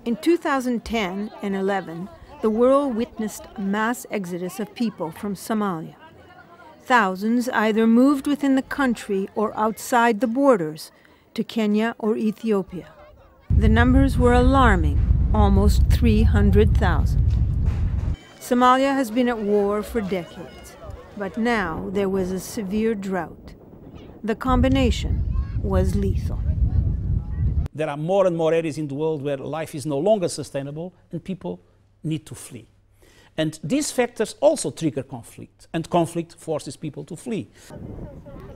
In 2010 and 11, the world witnessed a mass exodus of people from Somalia. Thousands either moved within the country or outside the borders to Kenya or Ethiopia. The numbers were alarming, almost 300,000. Somalia has been at war for decades, but now there was a severe drought. The combination was lethal. There are more and more areas in the world where life is no longer sustainable and people need to flee. And these factors also trigger conflict, and conflict forces people to flee.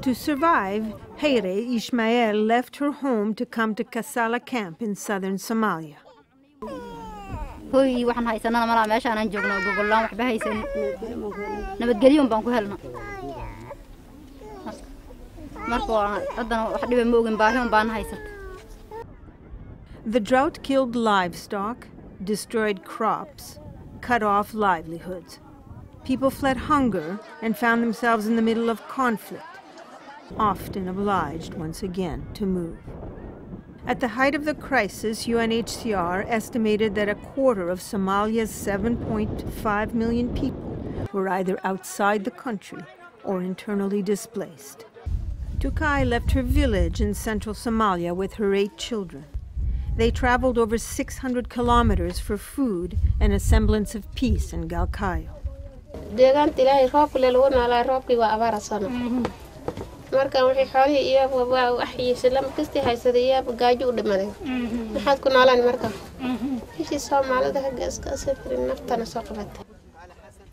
To survive, Hayre Ismail left her home to come to Kasala camp in southern Somalia. The drought killed livestock, destroyed crops, cut off livelihoods. People fled hunger and found themselves in the middle of conflict, often obliged once again to move. At the height of the crisis, UNHCR estimated that a quarter of Somalia's 7.5 million people were either outside the country or internally displaced. Tukai left her village in central Somalia with her 8 children. They traveled over 600 kilometers for food and a semblance of peace in Galkayo.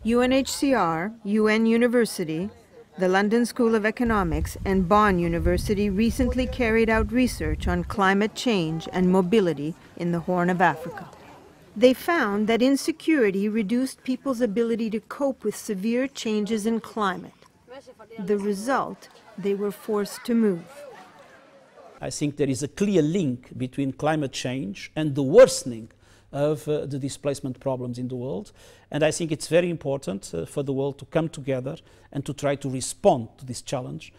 UNHCR, UN University, the London School of Economics, and Bonn University recently carried out research on climate change and mobility in the Horn of Africa. They found that insecurity reduced people's ability to cope with severe changes in climate. The result, they were forced to move. I think there is a clear link between climate change and the worsening of the displacement problems in the world. And I think it's very important for the world to come together and to try to respond to this challenge.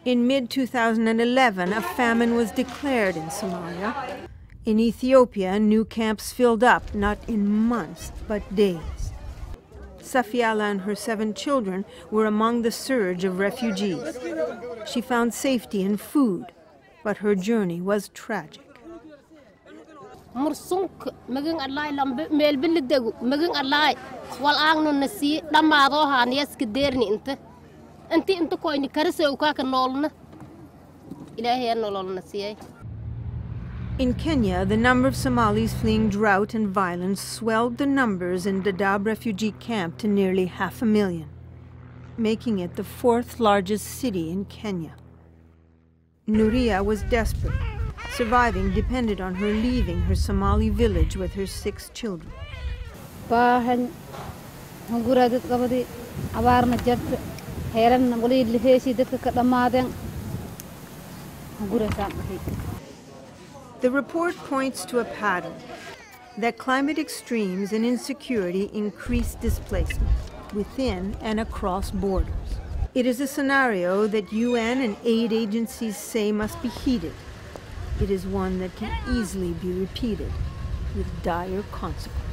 In mid-2011, a famine was declared in Somalia. In Ethiopia, new camps filled up, not in months, but days. Safiala and her 7 children were among the surge of refugees. She found safety in food, but her journey was tragic. مرسونك مجن الله لما ميل بلدجو مجن الله والآن النسي لما ضوها نيس كديرني أنت كويني كرسي وكاك النولنا إلهي النول نسيه. In Kenya, the number of Somalis fleeing drought and violence swelled the numbers in Dadaab refugee camp to nearly 500,000, making it the 4th largest city in Kenya. Nuria was desperate. Surviving depended on her leaving her Somali village with her 6 children. The report points to a pattern that climate extremes and insecurity increase displacement within and across borders. It is a scenario that UN and aid agencies say must be heeded. It is one that can easily be repeated with dire consequences.